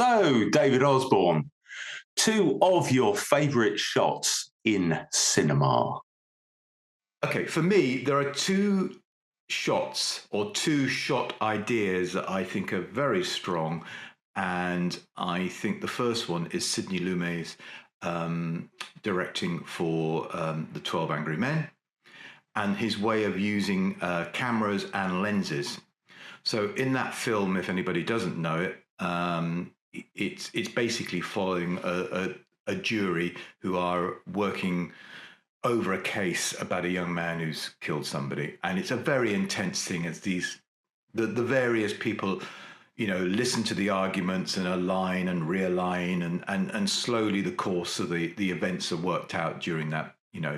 So, David Osborne, two of your favourite shots in cinema. Okay, for me, there are two shots or two shot ideas that I think are very strong. And I think the first one is Sidney Lumet's directing for The 12 Angry Men and his way of using cameras and lenses. So in that film, if anybody doesn't know it, it's basically following a jury who are working over a case about a young man who's killed somebody, and it's a very intense thing as the various people listen to the arguments and align and realign, and slowly the course of the events are worked out during that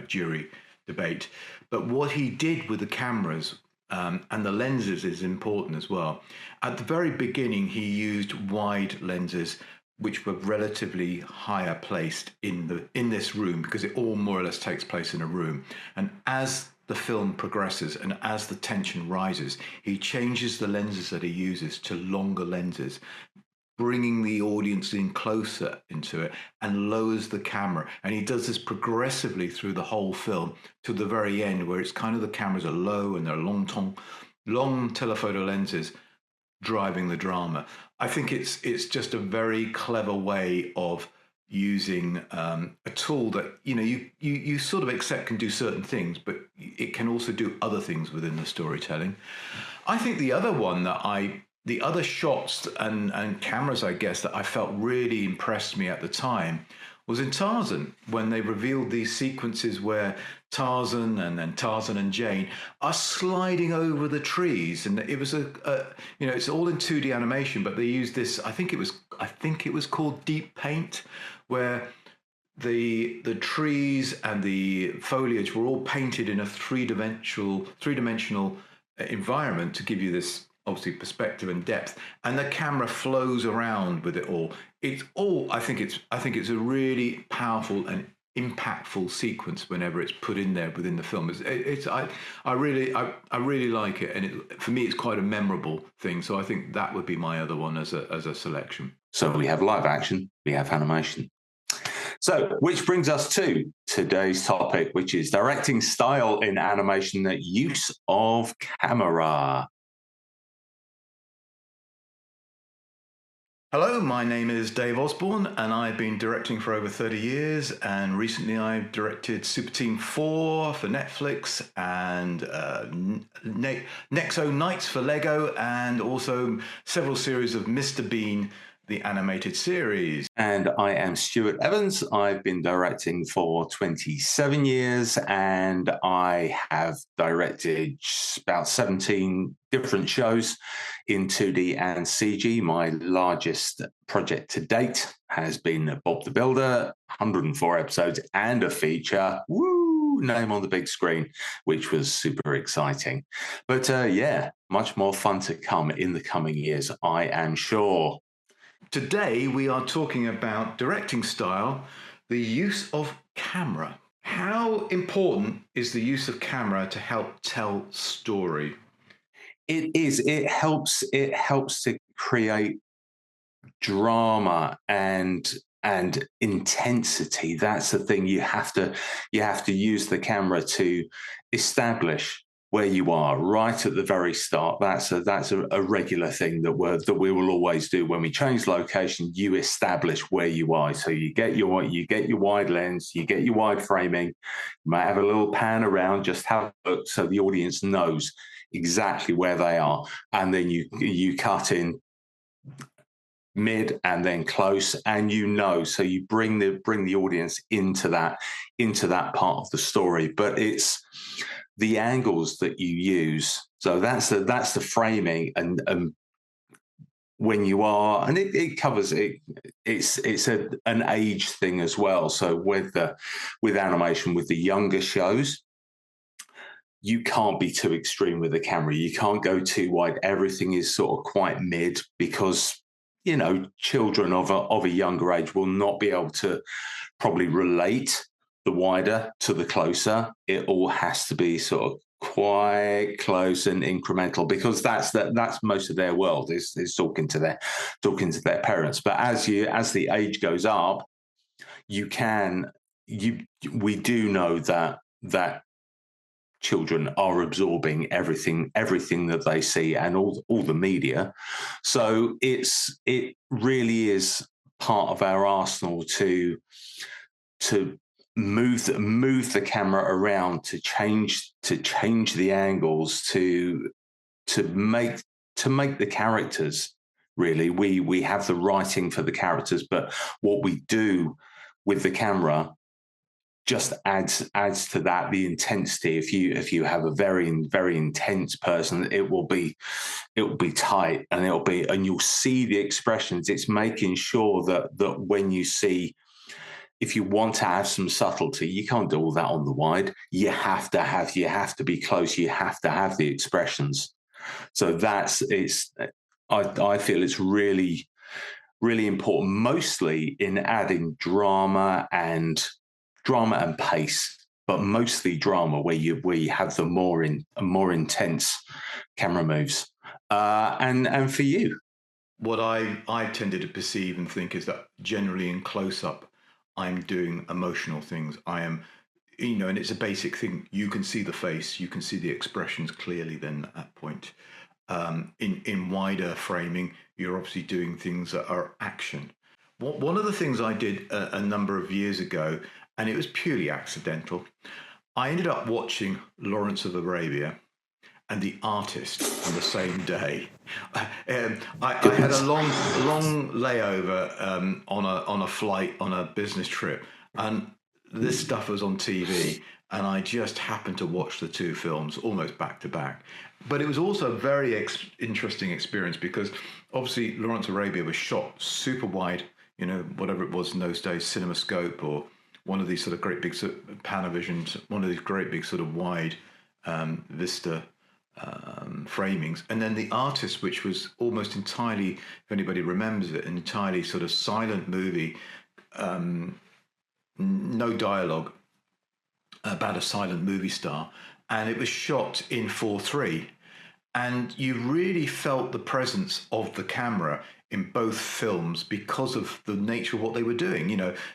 jury debate. But what he did with the cameras and the lenses is important as well. At the very beginning, he used wide lenses which were relatively higher placed in this room, because it all more or less takes place in a room. And as the film progresses and as the tension rises, he changes the lenses that he uses to longer lenses, bringing the audience in closer into it, and lowers the camera. And he does this progressively through the whole film to the very end, where it's kind of the cameras are low and they're long telephoto lenses driving the drama. I think it's just a very clever way of using a tool that you sort of accept can do certain things, but it can also do other things within the storytelling. I think the other shots and cameras, I guess, that I felt really impressed me at the time was in Tarzan, when they revealed these sequences where Tarzan and Jane are sliding over the trees, and it was it's all in 2D animation, but they used this. I think it was called deep paint, where the trees and the foliage were all painted in a three-dimensional environment to give you this obviously perspective and depth, and the camera flows around with it all. I think it's a really powerful and impactful sequence whenever it's put in there within the film. I really like it, and for me it's quite a memorable thing. So I think that would be my other one as a selection. So we have live action, we have animation. So, which brings us to today's topic, which is directing style in animation, the use of camera. Hello, my name is Dave Osborne, and I've been directing for over 30 years, and recently I've directed Super Team 4 for Netflix, and Nexo Nights for Lego, and also several series of Mr. Bean, the animated series. And I am Stuart Evans. I've been directing for 27 years, and I have directed about 17 different shows in 2D and CG. My largest project to date has been Bob the Builder, 104 episodes and a feature. Woo! Name on the big screen, which was super exciting. But much more fun to come in the coming years, I am sure. Today, we are talking about directing style, the use of camera. How important is the use of camera to help tell story? It is. It helps to create drama and intensity. That's the thing. You have to use the camera to establish where you are right at the very start. That's a regular thing that we will always do when we change location. You establish where you are. So you get your wide lens, you get your wide framing. You might have a little pan around, just have a look so the audience knows exactly where they are, and then you cut in mid and then close, and so you bring the audience into that part of the story. But it's the angles that you use. So that's the framing, and when you are, and it covers it. It's an age thing as well. So with animation, with the younger shows, you can't be too extreme with the camera. You can't go too wide. Everything is sort of quite mid, because children of a younger age will not be able to probably relate the wider to the closer. It all has to be sort of quite close and incremental, because that's most of their world is talking to their parents. But as the age goes up, you can we do know that children are absorbing everything that they see and all the media. So it really is part of our arsenal to move the camera around, to change the angles, to make the characters, really, we have the writing for the characters, but what we do with the camera just adds to that, the intensity. If you have a very intense person, it will be tight, and you'll see the expressions. It's making sure that when you see, if you want to have some subtlety, you can't do all that on the wide. You have to be close. You have to have the expressions. So I feel it's really, really important, mostly in adding drama and pace, but mostly drama, where you have the more intense camera moves. And for you, what I tended to perceive and think is that generally in close up, I'm doing emotional things. I am, and it's a basic thing. You can see the face, you can see the expressions clearly. Then at that point, in wider framing, you're obviously doing things that are action. One of the things I did a number of years ago, and it was purely accidental, I ended up watching Lawrence of Arabia and The Artist on the same day. I had a long layover on a flight on a business trip, and this stuff was on TV, and I just happened to watch the two films almost back to back. But it was also a very interesting experience, because obviously Lawrence of Arabia was shot super wide, whatever it was in those days, CinemaScope, or one of these sort of great big sort of Panavisions, one of these great big sort of wide vista framings. And then The Artist, which was almost entirely, if anybody remembers it, an entirely sort of silent movie, no dialogue, about a silent movie star. And it was shot in 4:3. And you really felt the presence of the camera in both films because of the nature of what they were doing.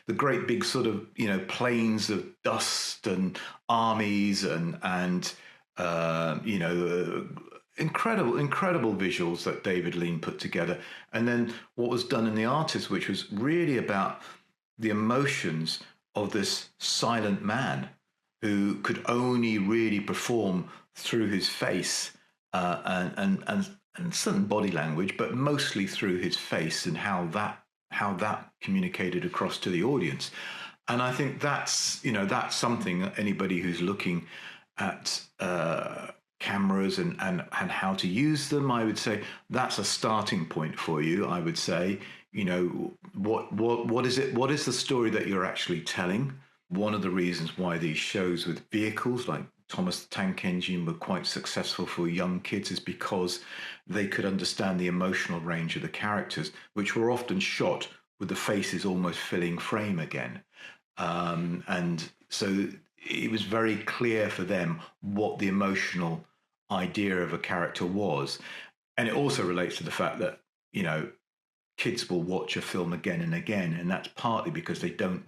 The great big sort of, plains of dust and armies and incredible visuals that David Lean put together. And then what was done in The Artist, which was really about the emotions of this silent man who could only really perform through his face and certain body language, but mostly through his face, and how that communicated across to the audience. And I think that's something that anybody who's looking at cameras and how to use them, I would say that's a starting point for you. I would say, what is it? What is the story that you're actually telling? One of the reasons why these shows with vehicles like Thomas the Tank Engine were quite successful for young kids is because they could understand the emotional range of the characters, which were often shot with the faces almost filling frame again. And so it was very clear for them what the emotional idea of a character was. And it also relates to the fact that, kids will watch a film again and again, and that's partly because they don't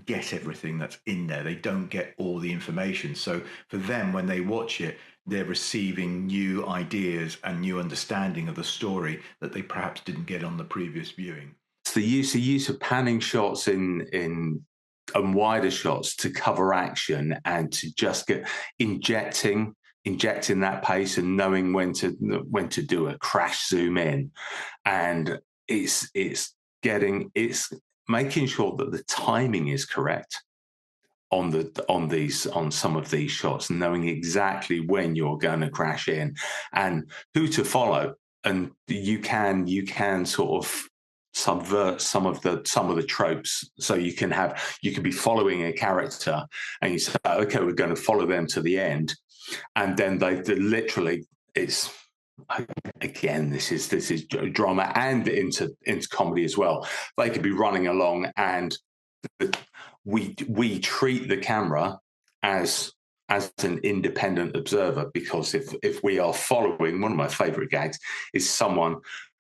get everything that's in there. They don't get all the information. So for them, when they watch it, they're receiving new ideas and new understanding of the story that they perhaps didn't get on the previous viewing. It's the use of panning shots in and wider shots to cover action, and to just get injecting that pace, and knowing when to do a crash zoom in. And it's making sure that the timing is correct on some of these shots, knowing exactly when you're going to crash in and who to follow. And you can sort of subvert some of the tropes. So you can be following a character, and you say, okay, we're going to follow them to the end, and then they literally, it's, again, this is drama and into comedy as well. They could be running along, and we treat the camera as as an independent observer, because if we are following, one of my favorite gags is someone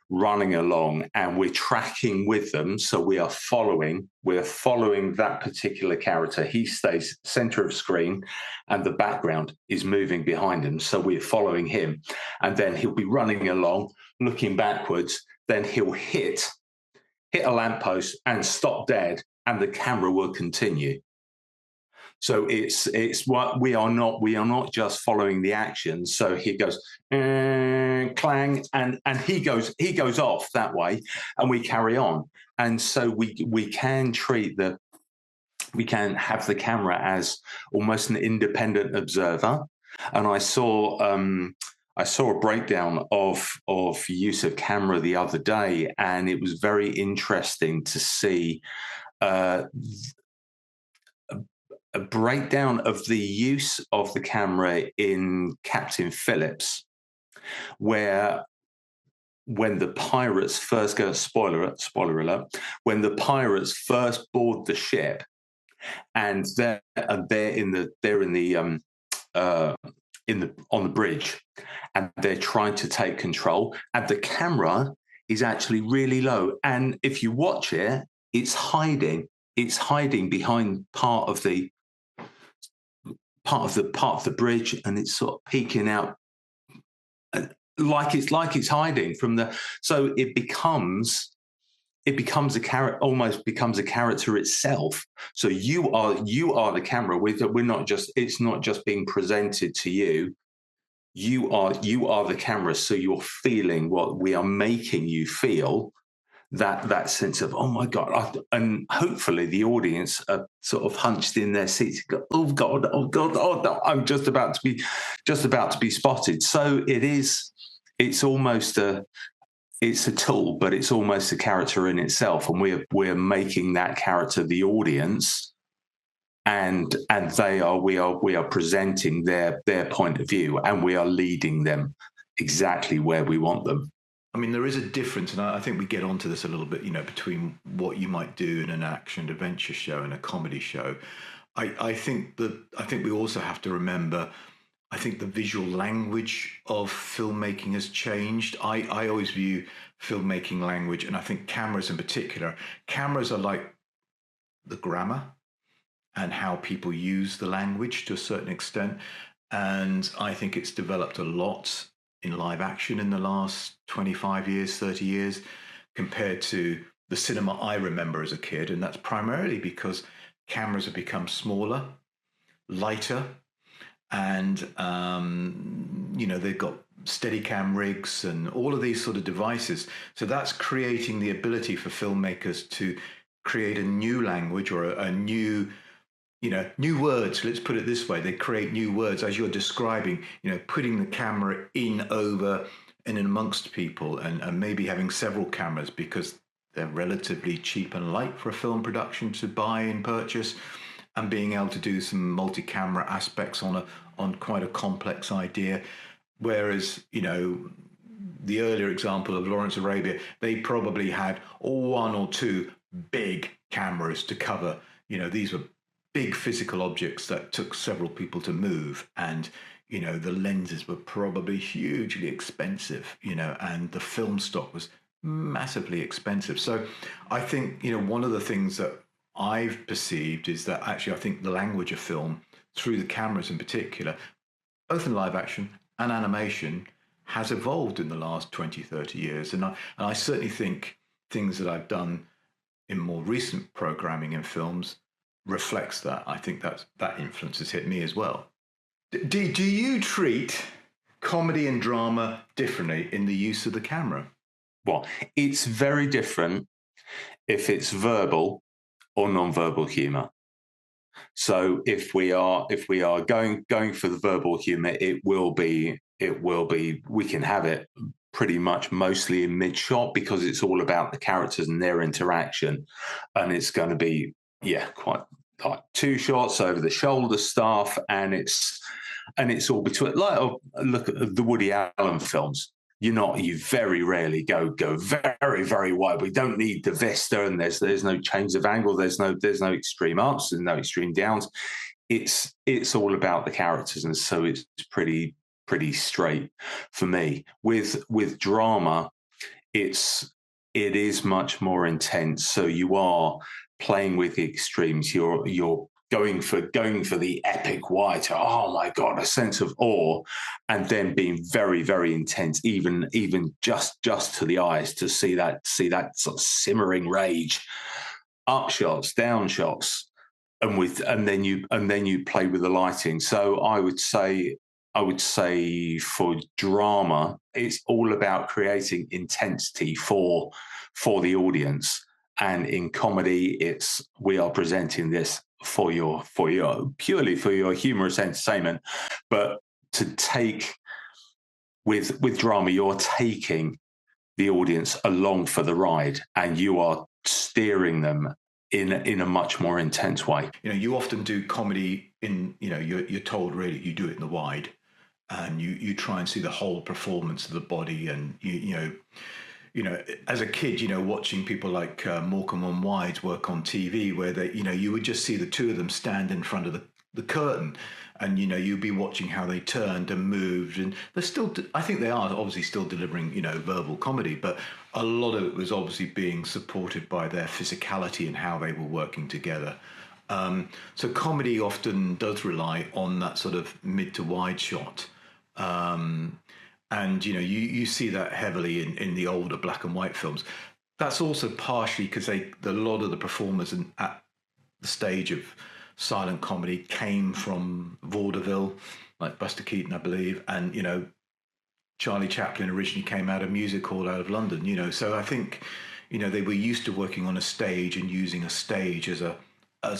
running along and we're tracking with them. So we're following that particular character. He stays center of screen and the background is moving behind him. So we're following him, and then he'll be running along, looking backwards. Then he'll hit a lamppost and stop dead, and the camera will continue. So it's what we are not just following the action. So he goes clang, and he goes off that way, and we carry on. And so we can have the camera as almost an independent observer. And I saw a breakdown of use of camera the other day, and it was very interesting to see a breakdown of the use of the camera in Captain Phillips, where when the pirates first go, spoiler alert, when the pirates first board the ship, and they're on the bridge, and they're trying to take control, and the camera is actually really low, and if you watch it, it's hiding behind part of the bridge, and it's sort of peeking out like it's hiding from the. So it becomes a character, almost becomes a character itself. So you are the camera. We're not just. It's not just being presented to you. You are the camera. So you're feeling what we are making you feel. That sense of, oh my God, and hopefully the audience are sort of hunched in their seats. Go, oh God, no, I'm just about to be spotted. So it's almost it's a tool, but it's almost a character in itself, and we're making that character the audience, and we are presenting their point of view, and we are leading them exactly where we want them. I mean, there is a difference, and I think we get onto this a little bit, between what you might do in an action adventure show and a comedy show. I think we also have to remember, I think the visual language of filmmaking has changed. I always view filmmaking language, and I think cameras in particular, cameras are like the grammar and how people use the language to a certain extent. And I think it's developed a lot in live action in the last 25 years, 30 years, compared to the cinema I remember as a kid. And that's primarily because cameras have become smaller, lighter, and, they've got Steadicam rigs and all of these sort of devices. So that's creating the ability for filmmakers to create a new language or a new new words. Let's put it this way. They create new words as you're describing, putting the camera in, over, and in amongst people, and maybe having several cameras because they're relatively cheap and light for a film production to buy and purchase, and being able to do some multi-camera aspects on quite a complex idea. Whereas, the earlier example of Lawrence of Arabia, they probably had one or two big cameras to cover. These were big physical objects that took several people to move, and the lenses were probably hugely expensive, and the film stock was massively expensive. So I think one of the things that I've perceived is that actually I think the language of film, through the cameras in particular, both in live action and animation, has evolved in the last 20-30 years. And I certainly think things that I've done in more recent programming in films reflects that. I think that influence has hit me as well. Do you treat comedy and drama differently in the use of the camera? Well, it's very different if it's verbal or non-verbal humor. So if we are going for the verbal humor, it will be we can have it pretty much mostly in mid-shot because it's all about the characters and their interaction, and it's going to be quite like two shots over the shoulder stuff, and it's all between. Like, look at the Woody Allen films. You very rarely go very, very wide. We don't need the vista, and there's no change of angle. There's no extreme ups and no extreme downs. it's all about the characters, and so it's pretty straight for me. With drama, it is much more intense. So you are playing with the extremes. You're going for the epic white. Oh my God, a sense of awe, and then being very, very intense, even just to the eyes, to see that sort of simmering rage, up shots, down shots, and then you play with the lighting. So I would say for drama, it's all about creating intensity for the audience, and in comedy, we are presenting this for your purely for your humorous entertainment. But to take with drama, you're taking the audience along for the ride, and you are steering them in a much more intense way. You often do comedy in, you're told really you do it in the wide, and you try and see the whole performance of the body, and as a kid, watching people like Morecambe and Wide's work on TV, where they, you would just see the two of them stand in front of the curtain, and you'd be watching how they turned and moved, and they're still, I think they are obviously still delivering verbal comedy, but a lot of it was obviously being supported by their physicality and how they were working together. So comedy often does rely on that sort of mid to wide shot, and you see that heavily in the older black and white films. That's also partially because a lot of the performers at the stage of silent comedy came from vaudeville, like Buster Keaton, I believe, and Charlie Chaplin originally came out of music hall out of London. So I think they were used to working on a stage and using a stage as a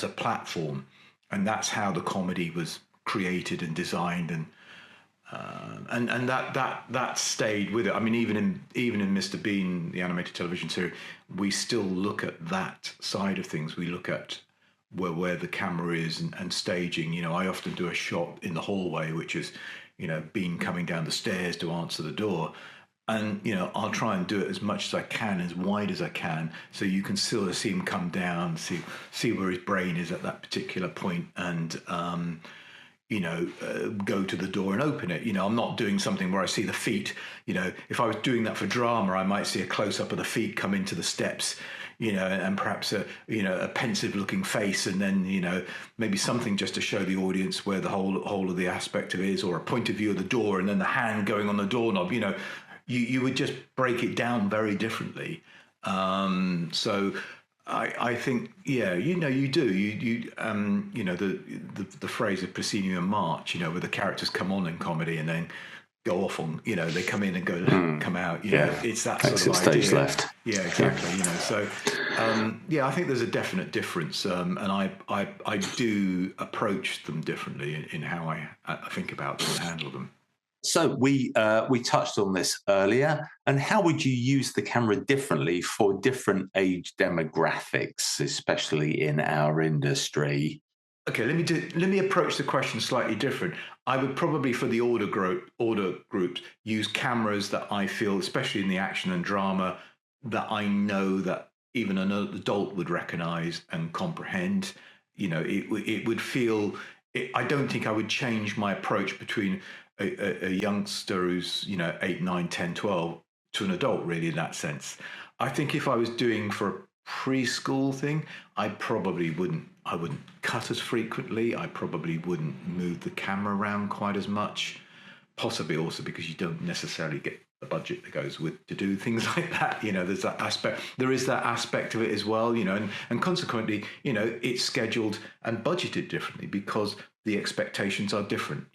platform, and that's how the comedy was created and designed, and that stayed with it. I mean, even in Mr. Bean, the animated television series, we still look at that side of things. We look at where the camera is and staging. I often do a shot in the hallway, which is, Bean coming down the stairs to answer the door. And, I'll try and do it as much as I can, as wide as I can, so you can sort of see him come down, see where his brain is at that particular point, and, go to the door and open it. I'm not doing something where I see the feet. If I was doing that for drama, I might see a close-up of the feet come into the steps, and perhaps a pensive looking face, and then, maybe something just to show the audience where the whole of the aspect of it is, or a point of view of the door, and then the hand going on the doorknob. You would just break it down very differently. So I think, you do. The phrase of proscenium march, where the characters come on in comedy and then go off on, they come in and go, come out. It's that sort of idea. Stage left. Yeah, exactly. So, I think there's a definite difference, and I do approach them differently in how I think about them and handle them. So we touched on this earlier, and how would you use the camera differently for different age demographics, especially in our industry? Okay, let me approach the question slightly different. I would probably, for the older groups, use cameras that I feel, especially in the action and drama, that I know that even an adult would recognize and comprehend. It would feel. I don't think I would change my approach between a youngster who's 8, 9, 10, 12 to an adult, really, in that sense. I think if I was doing for a preschool thing, I probably wouldn't cut as frequently. I probably wouldn't move the camera around quite as much, possibly also because you don't necessarily get the budget that goes with to do things like that. There's that aspect. There is that aspect of it as well, and consequently, it's scheduled and budgeted differently because the expectations are different.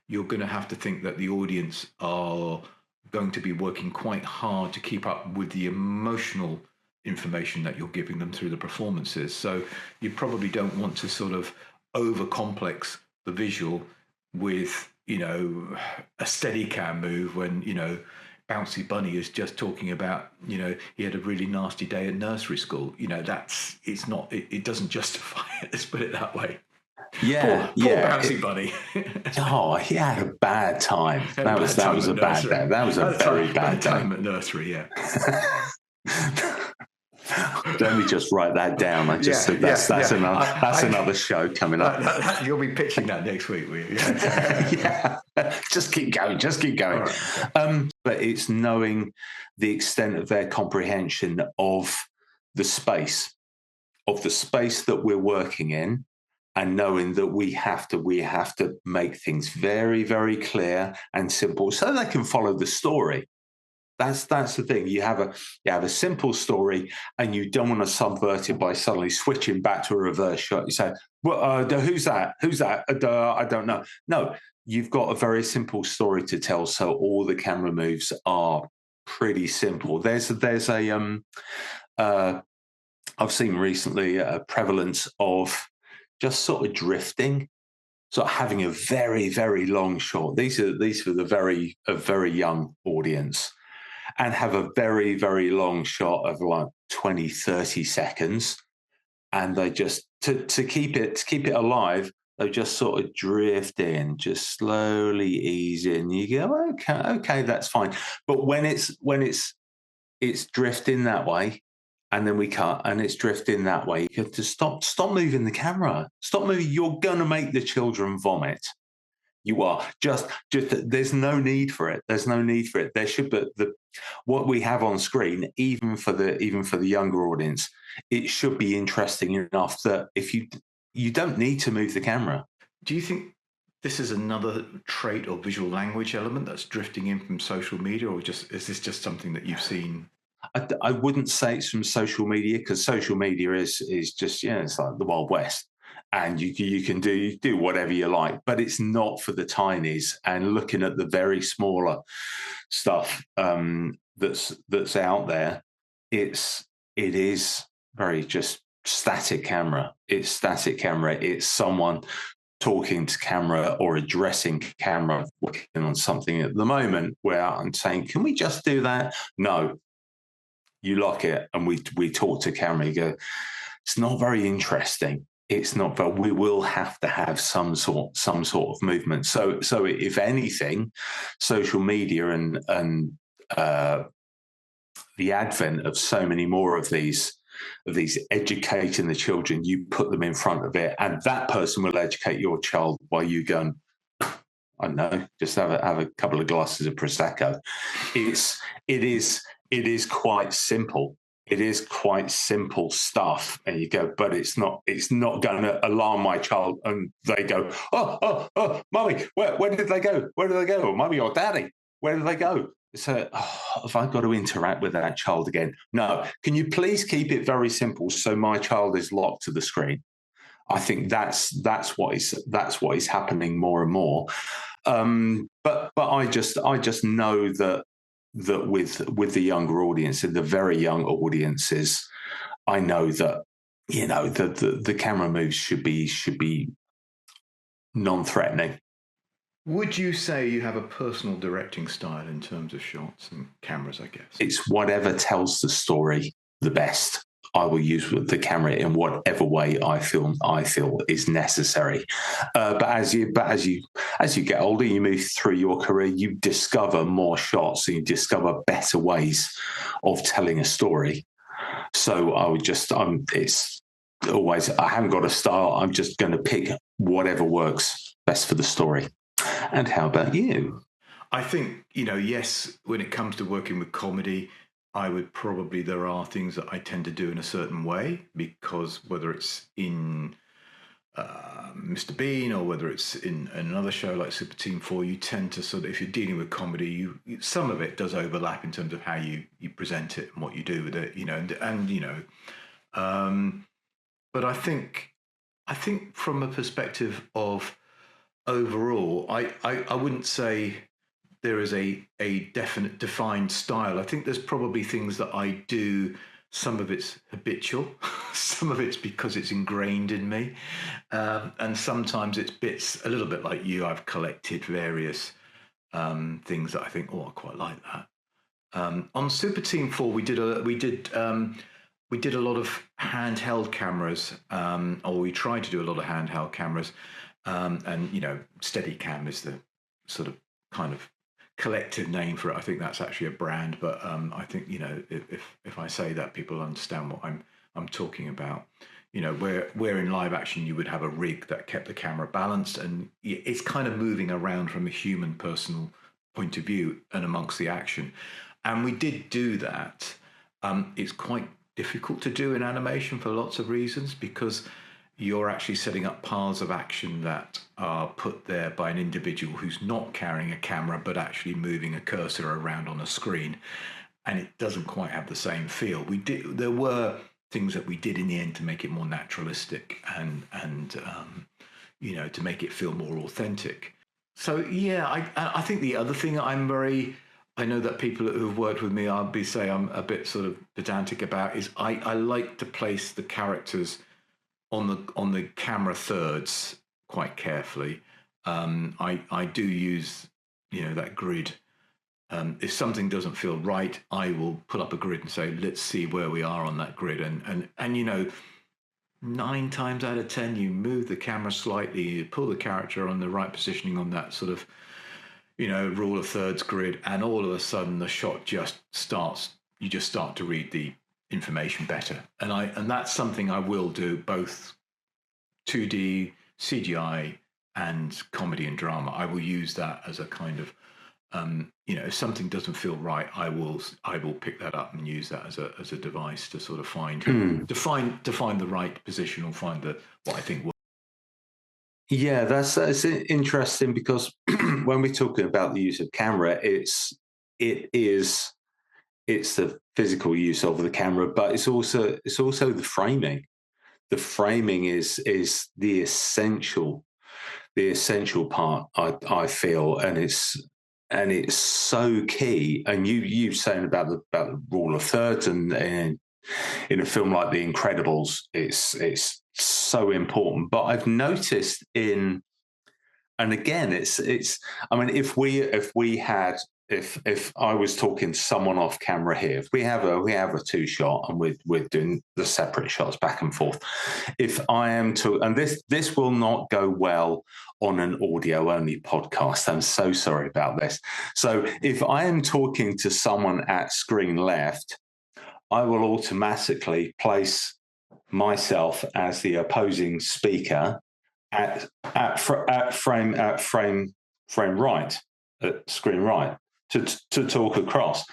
You're going to have to think that the audience are going to be working quite hard to keep up with the emotional information that you're giving them through the performances. So you probably don't want to sort of over-complex the visual with, a Steadicam move when, Bouncy Bunny is just talking about, he had a really nasty day at nursery school. It doesn't justify it. Let's put it that way. Yeah, poor Bouncy Bunny. He had a bad time. That was a bad day. That was a very bad time at nursery. Yeah. Let me just write that down. I just said that's another show coming up. You'll be pitching that next week, will you? Yeah. Yeah. Just keep going. Right, okay. But it's knowing the extent of their comprehension of the space that we're working in, and knowing that we have to make things very, very clear and simple so they can follow the story. That's the thing. You have a simple story, and you don't want to subvert it by suddenly switching back to a reverse shot. You say, "Well, who's that? Who's that? I don't know." No, you've got a very simple story to tell, so all the camera moves are pretty simple. There's a I've seen recently a prevalence of just sort of drifting, sort of having a very, very long shot. These are a very young audience, and have a very, very long shot of like 20, 30 seconds. And they just, to keep it alive, they just sort of drift in, just slowly ease in. You go, okay, that's fine. But when it's drifting that way, and then we cut, and it's drifting that way, you have to stop moving the camera. Stop moving. You're going to make the children vomit. You are just. There's no need for it. There's no need for it. There should be what we have on screen, even for the younger audience, it should be interesting enough that if you don't need to move the camera. Do you think this is another trait or visual language element that's drifting in from social media, or is this just something that you've seen? I wouldn't say it's from social media, because social media is just, it's like the Wild West, and you can do whatever you like, but it's not for the tinies. And looking at the very smaller stuff that's out there, it is very just static camera. It's static camera. It's someone talking to camera or addressing camera, working on something at the moment where I'm saying, can we just do that? No. You lock it, and we talk to camera. You go, it's not very interesting. It's not, but we will have to have some sort of movement. So if anything, social media and the advent of so many more of these educating the children, you put them in front of it, and that person will educate your child while you go and, I don't know, just have a couple of glasses of Prosecco. It is quite simple. It is quite simple stuff, and you go, but it's not going to alarm my child, and they go, oh, mummy, where did they go? Where did they go? Mummy or daddy, where did they go? So, have I got to interact with that child again? No. Can you please keep it very simple so my child is locked to the screen? I think that's what is happening more and more. But I just know that with the younger audience and the very young audiences, I know that the camera moves should be non-threatening. Would you say you have a personal directing style in terms of shots and cameras, I guess? It's whatever tells the story the best. I will use the camera in whatever way I feel is necessary. But as you get older, you move through your career, you discover more shots, and you discover better ways of telling a story. So it's always, I haven't got a style. I'm just going to pick whatever works best for the story. And how about you? I think, yes, when it comes to working with comedy, there are things that I tend to do in a certain way, because whether it's in Mr. Bean or whether it's in another show like Super Team 4, you tend to sort of, if you're dealing with comedy, some of it does overlap in terms of how you present it and what you do with it, but I think from a perspective of overall, I wouldn't say there is a definite defined style. I think there's probably things that I do. Some of it's habitual, some of it's because it's ingrained in me, and sometimes it's bits, a little bit like you. I've collected various things that I think, I quite like that. On Super Team 4, we did a lot of handheld cameras, or we tried to do a lot of handheld cameras, and Steadicam is the sort of kind of collective name for it. I think that's actually a brand, but I think, you know, if I say that, people understand what I'm talking about. You know, where in live action you would have a rig that kept the camera balanced, and it's kind of moving around from a human personal point of view and amongst the action. And we did do that. It's quite difficult to do in animation for lots of reasons, because you're actually setting up paths of action that are put there by an individual who's not carrying a camera but actually moving a cursor around on a screen, and it doesn't quite have the same feel. There were things that we did in the end to make it more naturalistic and you know, to make it feel more authentic. So yeah, I think the other thing I know that people who've worked with me, I'll be say I'm a bit sort of pedantic about, is I like to place the characters on the camera thirds quite carefully. I do use, you know, that grid. If something doesn't feel right, I will put up a grid and say, let's see where we are on that grid. And you know, 9 times out of 10, you move the camera slightly, you pull the character on the right positioning on that sort of, you know, rule of thirds grid, and all of a sudden the shot just starts. You just start to read the information better. And that's something I will do, both 2D, CGI, and comedy and drama. I will use that as a kind of, you know, if something doesn't feel right, I will pick that up and use that as a device to sort of find to find the right position, or find what I think works. Yeah, that's interesting, because when we're talking about the use of camera, it's the physical use of the camera, but it's also the framing. The framing is the essential part, I feel, and it's so key. And you saying about the rule of thirds, and in a film like The Incredibles, it's so important. But I've noticed and again, it's. I mean, if I was talking to someone off camera here, if we have a 2-shot and we're doing the separate shots back and forth, if I am to, and this will not go well on an audio only podcast, I'm so sorry about this. So if I am talking to someone at screen left, I will automatically place myself as the opposing speaker at frame right, at screen right, to talk across,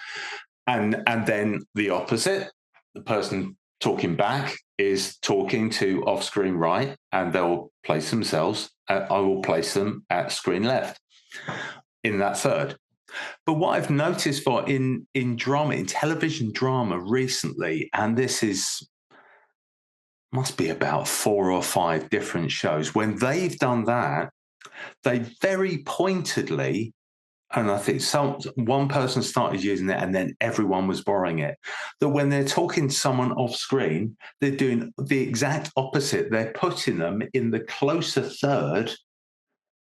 and then the opposite, the person talking back is talking to off screen right, and they'll place themselves. I will place them at screen left in that third. But what I've noticed in drama, in television drama recently, and this must be about 4 or 5 different shows, when they've done that, they very pointedly, and I think one person started using it and then everyone was borrowing it, that when they're talking to someone off screen, they're doing the exact opposite. They're putting them in the closer third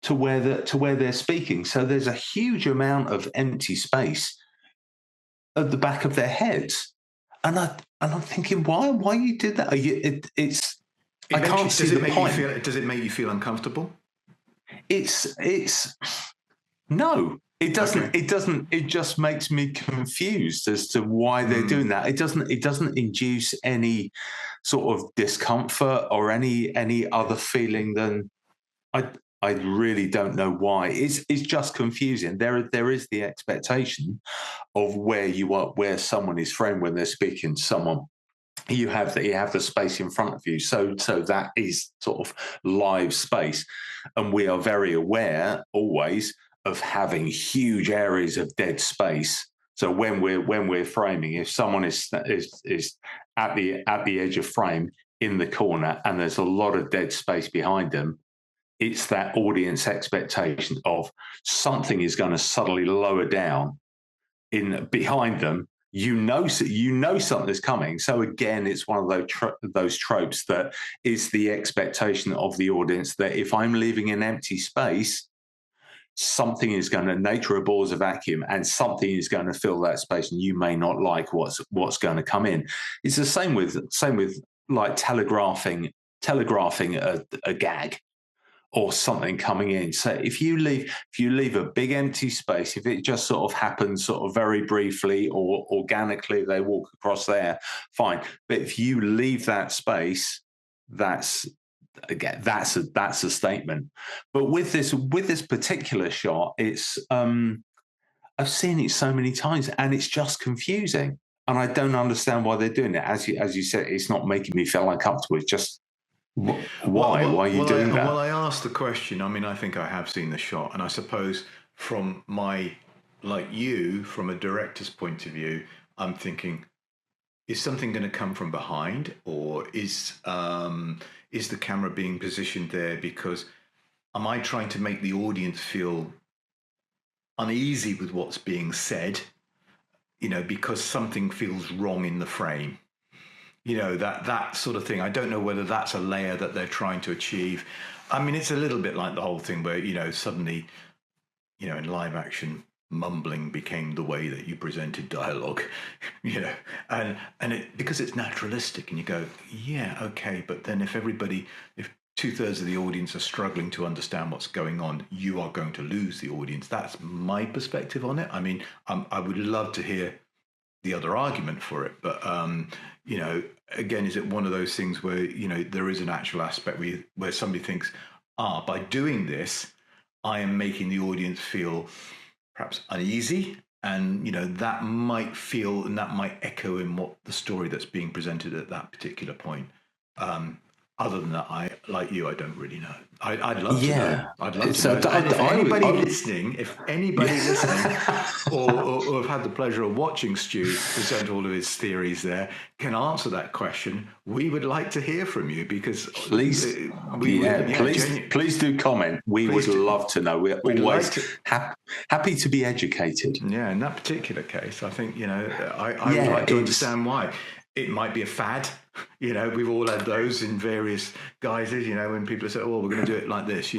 to where they're speaking. So there's a huge amount of empty space at the back of their heads. And I'm thinking, why you did that? I can't see the point. Does it make you feel uncomfortable? No, it doesn't. Okay. It doesn't. It just makes me confused as to why they're doing that. It doesn't induce any sort of discomfort or any other feeling than I really don't know why. It's just confusing. There is the expectation of where someone is framed when they're speaking to someone. You have the space in front of you, so that is sort of live space, and we are very aware always of having huge areas of dead space. So when we're framing, if someone is at the edge of frame in the corner and there's a lot of dead space behind them, it's that audience expectation of something is going to suddenly lower down in behind them. You know something's coming. So again, it's one of those tropes that is the expectation of the audience that if I'm leaving an empty space, something is going to, nature abhors a vacuum, and something is going to fill that space, and you may not like what's going to come in. It's the same with like telegraphing a gag, or something coming in. So if you leave a big empty space, if it just sort of happens sort of very briefly or organically, they walk across there, fine. But if you leave that space, that's a statement. But with this particular shot, it's I've seen it so many times, and it's just confusing, and I don't understand why they're doing it. As you said, it's not making me feel uncomfortable. It's just why? Why are you doing that? Well, I asked the question. I mean, I think I have seen the shot, and I suppose from from a director's point of view, I'm thinking, is something going to come from behind, or is the camera being positioned there because am I trying to make the audience feel uneasy with what's being said? Because something feels wrong in the frame. That sort of thing. I don't know whether that's a layer that they're trying to achieve. I mean, it's a little bit like the whole thing where, suddenly, in live action, mumbling became the way that you presented dialogue, and because it's naturalistic, and you go, yeah, okay, but then if 2/3 of the audience are struggling to understand what's going on, you are going to lose the audience. That's my perspective on it. I mean, I would love to hear the other argument for it, but again, is it one of those things where there is an actual aspect where somebody thinks, by doing this, I am making the audience feel perhaps uneasy, and that might feel and that might echo in what the story that's being presented at that particular point. Other than that, I don't really know. I'd love to know. I'd love to know. And if anybody listening, or have had the pleasure of watching Stu present all of his theories there, can answer that question, we would like to hear from you, because please do comment. We would love to know. We're always happy to be educated. Yeah, in that particular case, I think I would like to understand why. It might be a fad. We've all had those in various guises, when people say, oh, we're going to do it like this,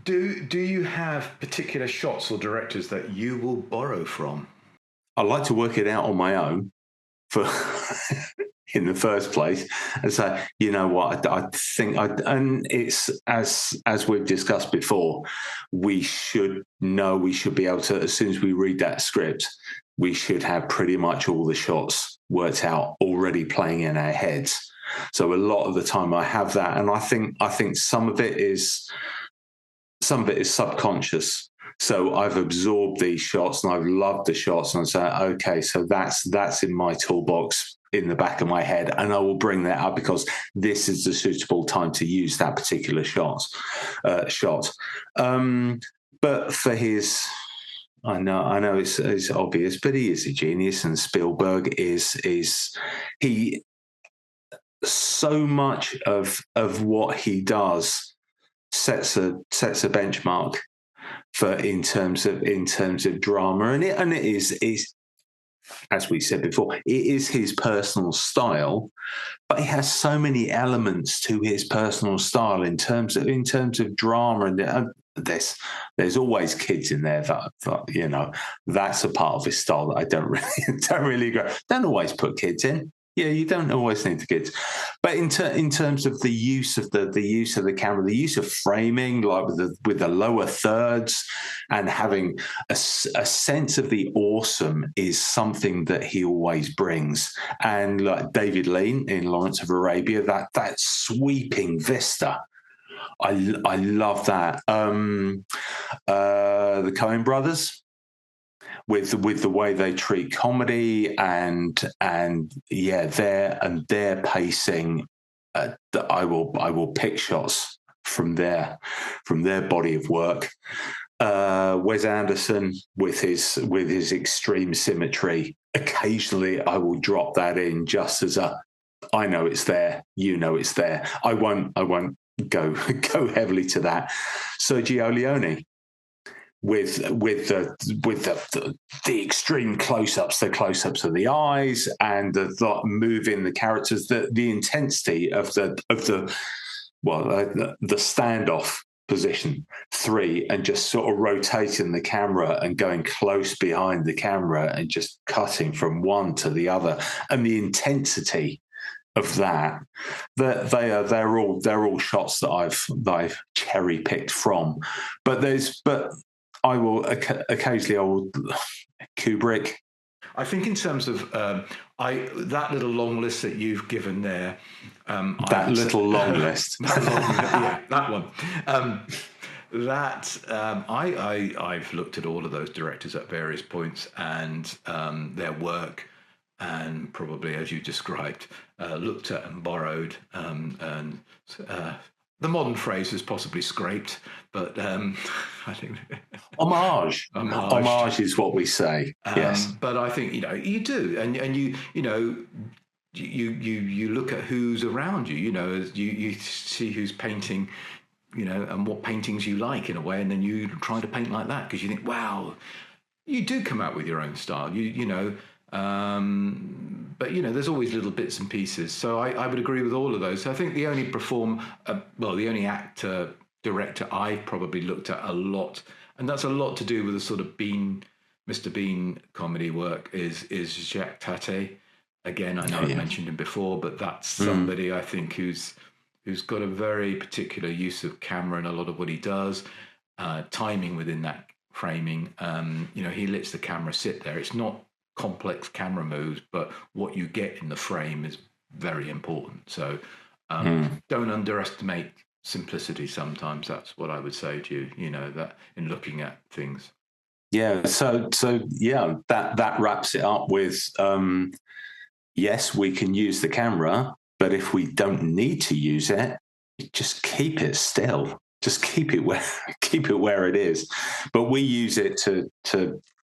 Do you have particular shots or directors that you will borrow from? I like to work it out on my own in the first place, and say, you know what, I think and it's as we've discussed before, we should be able to, as soon as we read that script, we should have pretty much all the shots worked out already playing in our heads. So a lot of the time I have that, and I think some of it is subconscious. So I've absorbed these shots and I've loved the shots, and I say, okay, so that's in my toolbox in the back of my head, and I will bring that up because this is the suitable time to use that particular shot. But for his, I know it's obvious, but he is a genius, and Spielberg is so much of what he does sets a benchmark for in terms of drama, and it is, as we said before, it is his personal style, but he has so many elements to his personal style in terms of drama, and there's always kids in there that that's a part of his style that I don't really agree. Don't always put kids in. Yeah, you don't always need the kids, but in terms of the use of the camera, the use of framing, like with the lower thirds, and having a sense of the awesome, is something that he always brings. And like David Lean in Lawrence of Arabia, that sweeping vista, I love that. The Coen brothers, with the way they treat comedy and their pacing, I will pick shots from their body of work. Wes Anderson with his extreme symmetry, occasionally I will drop that in just as I know it's there, it's there. I won't go heavily to that. Sergio Leone, with the extreme close-ups, the close-ups of the eyes and the moving the characters, the intensity of the standoff position 3, and just sort of rotating the camera and going close behind the camera and just cutting from one to the other, and the intensity of that they're all shots that I've cherry picked from. But I will occasionally Kubrick. I think in terms of that little long list that you've given there, that long list, that one. I've looked at all of those directors at various points and their work, and probably, as you described, looked at and borrowed, and the modern phrase is possibly scraped, but I think homage is what we say. Yes, but I think you do, and you look at who's around you. You see who's painting, and what paintings you like in a way, and then you try to paint like that because you think, wow, you do come out with your own style. But there's always little bits and pieces. So I would agree with all of those. So I think the only the only actor director I probably looked at a lot, and that's a lot to do with the sort of Mr. Bean comedy work, is Jacques Tati. Again, I know I've mentioned him before, but that's somebody I think who's got a very particular use of camera in a lot of what he does, timing within that framing. He lets the camera sit there. It's not complex camera moves, but what you get in the frame is very important. So don't underestimate simplicity sometimes. That's what I would say to you, that in looking at things. Yeah. So that wraps it up with, yes, we can use the camera, but if we don't need to use it, just keep it still. Just keep it where it is. But we use it to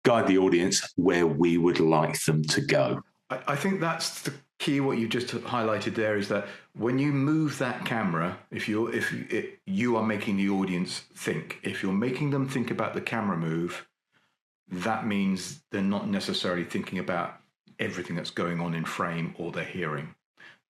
guide the audience where we would like them to go. I think that's the key. What you just highlighted there is that when you move that camera, if you are making the audience think, if you're making them think about the camera move, that means they're not necessarily thinking about everything that's going on in frame or they're hearing.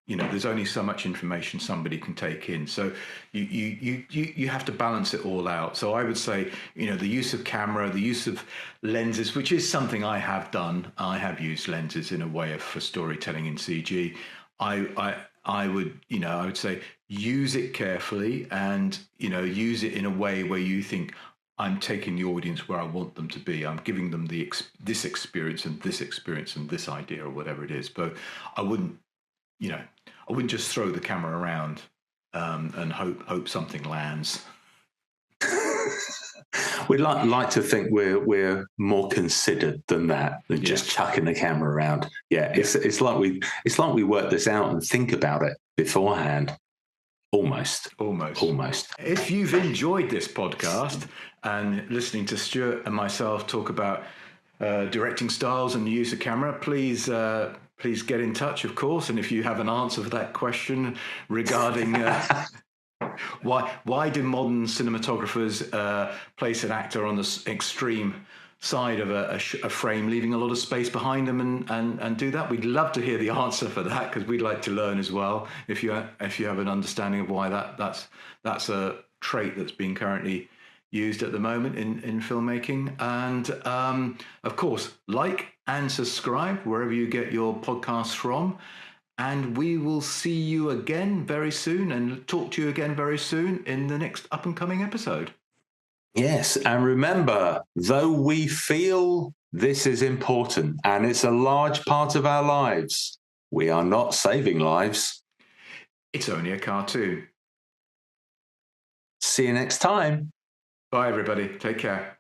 There's only so much information somebody can take in. So you have to balance it all out. So I would say, the use of camera, the use of lenses, which is something I have done. I have used lenses in a way for storytelling in CG. I would say use it carefully and, use it in a way where you think, I'm taking the audience where I want them to be. I'm giving them this experience and this idea or whatever it is. But I wouldn't just throw the camera around and hope something lands. We'd like to think we're more considered than that, than just chucking the camera around. Yeah, it's like we work this out and think about it beforehand. Almost. If you've enjoyed this podcast and listening to Stuart and myself talk about directing styles and the use of camera, please get in touch, of course. And if you have an answer for that question regarding why do modern cinematographers place an actor on the extreme side of a frame, leaving a lot of space behind them, and do that, we'd love to hear the answer for that, because we'd like to learn as well. If you have an understanding of why that's a trait that's being currently used at the moment in filmmaking. And of course, like and subscribe wherever you get your podcasts from. And we will see you again very soon and talk to you again very soon in the next up and coming episode. Yes. And remember, though we feel this is important and it's a large part of our lives, we are not saving lives. It's only a cartoon. See you next time. Bye, everybody. Take care.